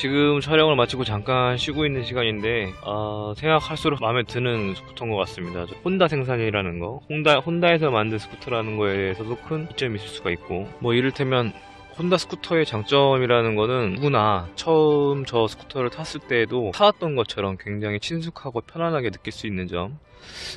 지금 촬영을 마치고 잠깐 쉬고 있는 시간인데 생각할수록 마음에 드는 스쿠터인 것 같습니다. 혼다 생산이라는 거, 혼다에서 만든 스쿠터라는 거에 대해서도 큰 이점이 있을 수가 있고, 뭐 이를테면 혼다 스쿠터의 장점이라는 거는 누구나 처음 저 스쿠터를 탔을 때에도 타왔던 것처럼 굉장히 친숙하고 편안하게 느낄 수 있는 점,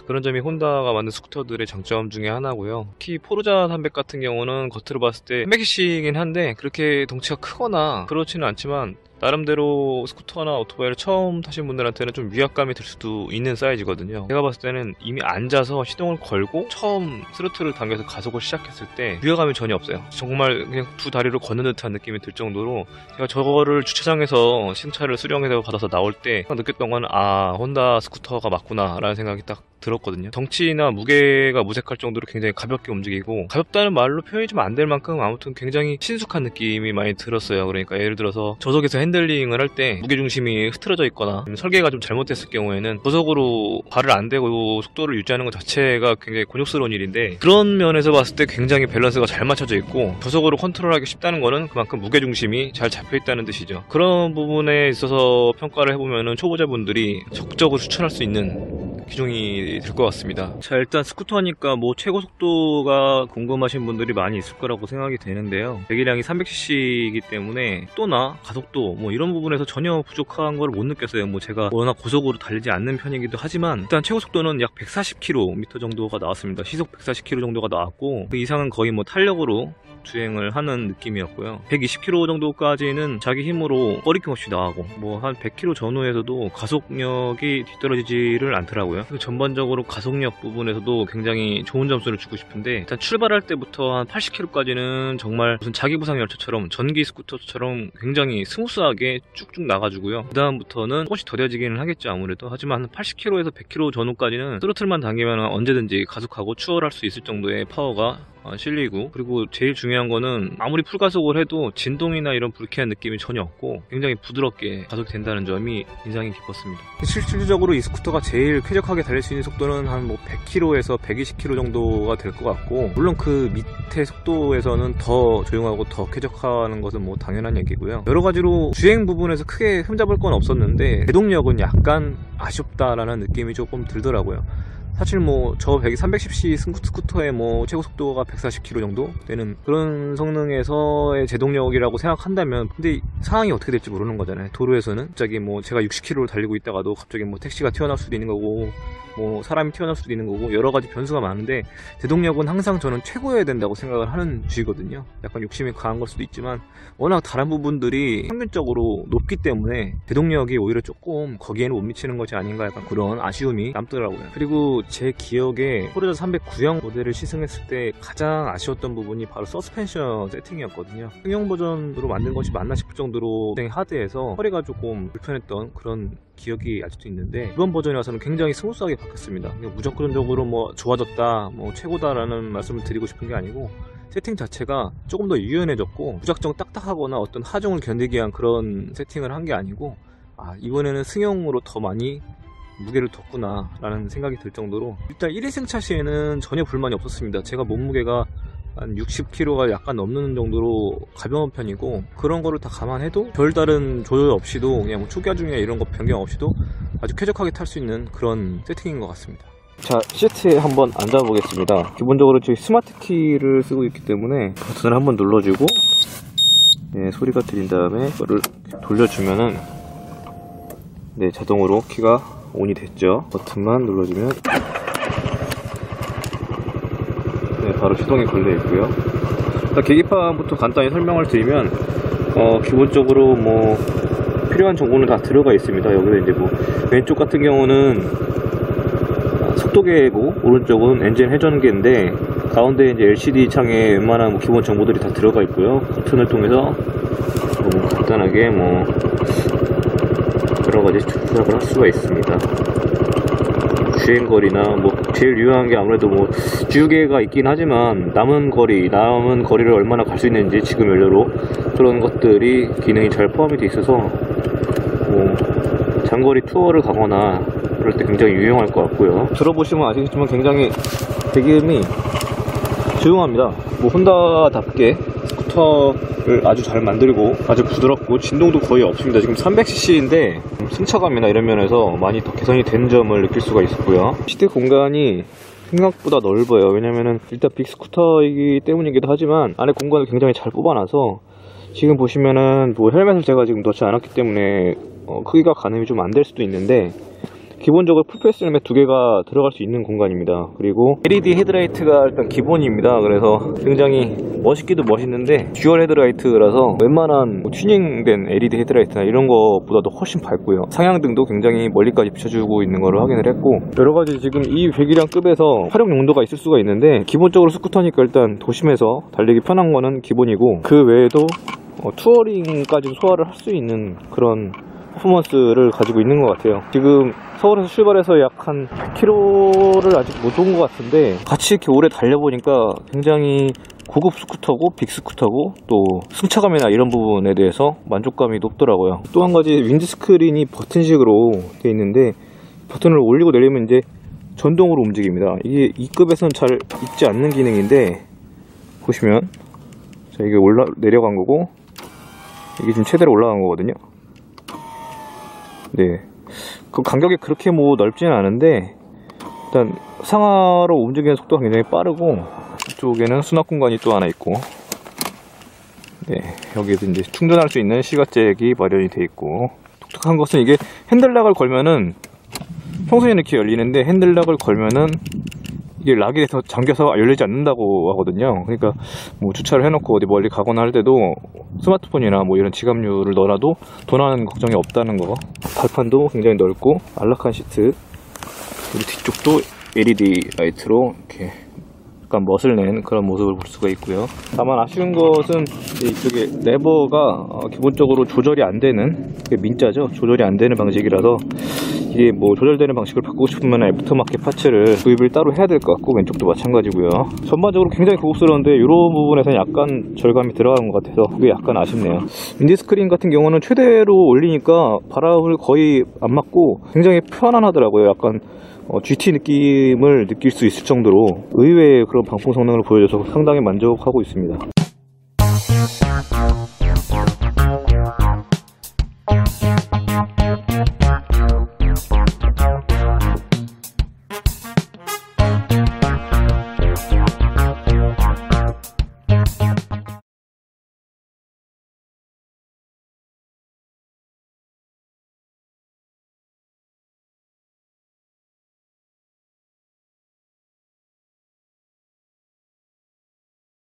그런 점이 혼다가 만든 스쿠터들의 장점 중에 하나고요. 특히 포르자 300 같은 경우는 겉으로 봤을 때 300cc이긴 한데 그렇게 덩치가 크거나 그렇지는 않지만 나름대로 스쿠터나 오토바이를 처음 타신 분들한테는 좀 위압감이 들 수도 있는 사이즈거든요. 제가 봤을 때는 이미 앉아서 시동을 걸고 처음 스로틀을 당겨서 가속을 시작했을 때 위압감이 전혀 없어요. 정말 그냥 두 다리로 걷는 듯한 느낌이 들 정도로, 제가 저거를 주차장에서 신차를 수령해서 받아서 나올 때 느꼈던 건 혼다 스쿠터가 맞구나 라는 생각이 딱 들었거든요. 덩치나 무게가 무색할 정도로 굉장히 가볍게 움직이고, 가볍다는 말로 표현이 좀 안 될 만큼 아무튼 굉장히 친숙한 느낌이 많이 들었어요. 그러니까 예를 들어서 저속에서 핸들링을 할 때 무게중심이 흐트러져 있거나 설계가 좀 잘못됐을 경우에는 저속으로 발을 안 대고 속도를 유지하는 것 자체가 굉장히 곤욕스러운 일인데, 그런 면에서 봤을 때 굉장히 밸런스가 잘 맞춰져 있고 저속으로 컨트롤하기 쉽다는 거는 그만큼 무게중심이 잘 잡혀 있다는 뜻이죠. 그런 부분에 있어서 평가를 해보면은 초보자분들이 적극적으로 추천할 수 있는 기종이 될 것 같습니다. 자, 일단 스쿠터니까 뭐 최고 속도가 궁금하신 분들이 많이 있을 거라고 생각이 되는데요. 배기량이 300cc이기 때문에 속도나 가속도 뭐 이런 부분에서 전혀 부족한 걸 못 느꼈어요. 뭐 제가 워낙 고속으로 달리지 않는 편이기도 하지만 일단 최고 속도는 약 140km 정도가 나왔습니다. 시속 140km 정도가 나왔고, 그 이상은 거의 뭐 탄력으로 주행을 하는 느낌이었고요. 120km 정도까지는 자기 힘으로 꺼리낌 없이 나가고, 뭐 한 100km 전후에서도 가속력이 뒤떨어지지를 않더라고요. 전반적으로 가속력 부분에서도 굉장히 좋은 점수를 주고 싶은데, 일단 출발할 때부터 한 80km까지는 정말 무슨 자기부상 열차처럼, 전기 스쿠터처럼 굉장히 스무스하게 쭉쭉 나가주고요. 그 다음부터는 조금씩 더뎌지기는 하겠죠, 아무래도. 하지만 한 80km에서 100km 전후까지는 스로틀만 당기면 언제든지 가속하고 추월할 수 있을 정도의 파워가 실리고, 그리고 제일 중요한 거는 아무리 풀가속을 해도 진동이나 이런 불쾌한 느낌이 전혀 없고 굉장히 부드럽게 가속이 된다는 점이 인상이 깊었습니다. 실질적으로 이 스쿠터가 제일 쾌적하게 달릴 수 있는 속도는 한 뭐 100km에서 120km 정도가 될 것 같고, 물론 그 밑에 속도에서는 더 조용하고 더 쾌적한 것은 뭐 당연한 얘기고요. 여러 가지로 주행 부분에서 크게 흠잡을 건 없었는데 제동력은 약간 아쉽다라는 느낌이 조금 들더라고요. 사실 뭐 저 310cc 스쿠터의 뭐 최고 속도가 140km 정도 되는 그런 성능에서의 제동력이라고 생각한다면, 근데 상황이 어떻게 될지 모르는 거잖아요. 도로에서는 갑자기 뭐 제가 60km로 달리고 있다가도 갑자기 뭐 택시가 튀어나올 수도 있는 거고, 뭐 사람이 튀어나올 수도 있는 거고, 여러 가지 변수가 많은데 제동력은 항상 저는 최고여야 된다고 생각을 하는 주의거든요. 약간 욕심이 강한 걸 수도 있지만 워낙 다른 부분들이 평균적으로 높기 때문에 제동력이 오히려 조금 거기에는 못 미치는 것이 아닌가, 약간 그런 아쉬움이 남더라고요. 그리고 제 기억에 포르자 300 구형 모델을 시승했을 때 가장 아쉬웠던 부분이 바로 서스펜션 세팅이었거든요. 승용 버전으로 만든 것이 맞나 싶을 정도로 굉장히 하드해서 허리가 조금 불편했던 그런 기억이 아직도 있는데, 이번 버전에 와서는 굉장히 스무스하게 바뀌었습니다. 무조건적으로 뭐 좋아졌다, 뭐 최고다라는 말씀을 드리고 싶은 게 아니고, 세팅 자체가 조금 더 유연해졌고 무작정 딱딱하거나 어떤 하중을 견디기 위한 그런 세팅을 한 게 아니고, 이번에는 승용으로 더 많이 무게를 뒀구나 라는 생각이 들 정도로, 일단 1인승차 시에는 전혀 불만이 없었습니다. 제가 몸무게가 한 60kg가 약간 넘는 정도로 가벼운 편이고, 그런 거를 다 감안해도 별다른 조절 없이도 그냥 뭐 초기화중이나 이런 거 변경 없이도 아주 쾌적하게 탈 수 있는 그런 세팅인 것 같습니다. 자, 시트에 한번 앉아 보겠습니다. 기본적으로 저희 스마트 키를 쓰고 있기 때문에 버튼을 한번 눌러주고, 네, 소리가 들린 다음에 이거를 돌려주면은 네, 자동으로 키가 온이 됐죠. 버튼만 눌러주면 네, 바로 시동이 걸려 있고요. 계기판부터 간단히 설명을 드리면, 기본적으로 뭐 필요한 정보는 다 들어가 있습니다. 여기서 이제 뭐 왼쪽 같은 경우는 속도계고, 오른쪽은 엔진 회전계인데, 가운데 이제 LCD 창에 웬만한 뭐 기본 정보들이 다 들어가 있고요. 버튼을 통해서 간단하게 뭐 여러 가지 조작을 할 수가 있습니다. 주행거리나 뭐 제일 유용한 게 아무래도 뭐 주유계가 있긴 하지만 남은 거리를 얼마나 갈 수 있는지 지금 연료로, 그런 것들이 기능이 잘 포함이 되어 있어서 뭐 장거리 투어를 가거나 그럴 때 굉장히 유용할 것 같고요. 들어보시면 아시겠지만 굉장히 배기음이 조용합니다. 뭐 혼다답게 스쿠터 아주 잘 만들고 아주 부드럽고 진동도 거의 없습니다. 지금 300cc인데 승차감이나 이런 면에서 많이 더 개선이 된 점을 느낄 수가 있었고요. 시트 공간이 생각보다 넓어요. 왜냐면은 일단 빅스쿠터이기 때문이기도 하지만 안에 공간을 굉장히 잘 뽑아놔서 지금 보시면은 뭐 헬멧을 제가 지금 넣지 않았기 때문에 크기가 가늠이 좀 안 될 수도 있는데 기본적으로 풀페이스 헬멧 2개가 들어갈 수 있는 공간입니다. 그리고 LED 헤드라이트가 일단 기본입니다. 그래서 굉장히 멋있기도 멋있는데 듀얼 헤드라이트라서 웬만한 튜닝된 LED 헤드라이트나 이런 거보다도 훨씬 밝고요. 상향등도 굉장히 멀리까지 비춰주고 있는 걸 확인을 했고, 여러가지 지금 이 배기량급에서 활용 용도가 있을 수가 있는데 기본적으로 스쿠터니까 일단 도심에서 달리기 편한 거는 기본이고, 그 외에도 투어링까지 소화를 할 수 있는 그런 퍼포먼스를 가지고 있는 것 같아요. 지금 서울에서 출발해서 약 한 100km를 아직 못 온 것 같은데 같이 이렇게 오래 달려보니까 굉장히 고급 스쿠터고 빅스쿠터고 또 승차감이나 이런 부분에 대해서 만족감이 높더라고요. 또 한 가지 윈드 스크린이 버튼식으로 되어 있는데 버튼을 올리고 내리면 이제 전동으로 움직입니다. 이게 2급에서는 잘 있지 않는 기능인데 보시면 자, 이게 내려간 거고 이게 지금 최대로 올라간 거거든요. 네, 그 간격이 그렇게 뭐 넓지는 않은데 일단 상하로 움직이는 속도가 굉장히 빠르고, 이쪽에는 수납 공간이 또 하나 있고, 네, 여기에도 이제 충전할 수 있는 시가잭이 마련이 되어 있고, 독특한 것은 이게 핸들락을 걸면은 평소에는 이렇게 열리는데 핸들락을 걸면은 이게 락이 돼서 잠겨서 열리지 않는다고 하거든요. 그러니까 뭐 주차를 해놓고 어디 멀리 가거나 할 때도 스마트폰이나 뭐 이런 지갑류를 넣어놔도 도난 걱정이 없다는 거. 발판도 굉장히 넓고 안락한 시트, 그리고 뒤쪽도 LED 라이트로 이렇게 약간 멋을 낸 그런 모습을 볼 수가 있고요. 다만 아쉬운 것은 이쪽에 레버가 기본적으로 조절이 안 되는, 민자죠, 조절이 안 되는 방식이라서 이게 뭐 조절되는 방식을 바꾸고 싶으면 애프터마켓 파츠를 구입을 따로 해야 될 것 같고, 왼쪽도 마찬가지고요. 전반적으로 굉장히 고급스러운데 이런 부분에서는 약간 절감이 들어가는 것 같아서 그게 약간 아쉽네요. 윈드 스크린 같은 경우는 최대로 올리니까 바람을 거의 안 맞고 굉장히 편안하더라고요. 약간 GT 느낌을 느낄 수 있을 정도로 의외의 그런 방풍 성능을 보여줘서 상당히 만족하고 있습니다.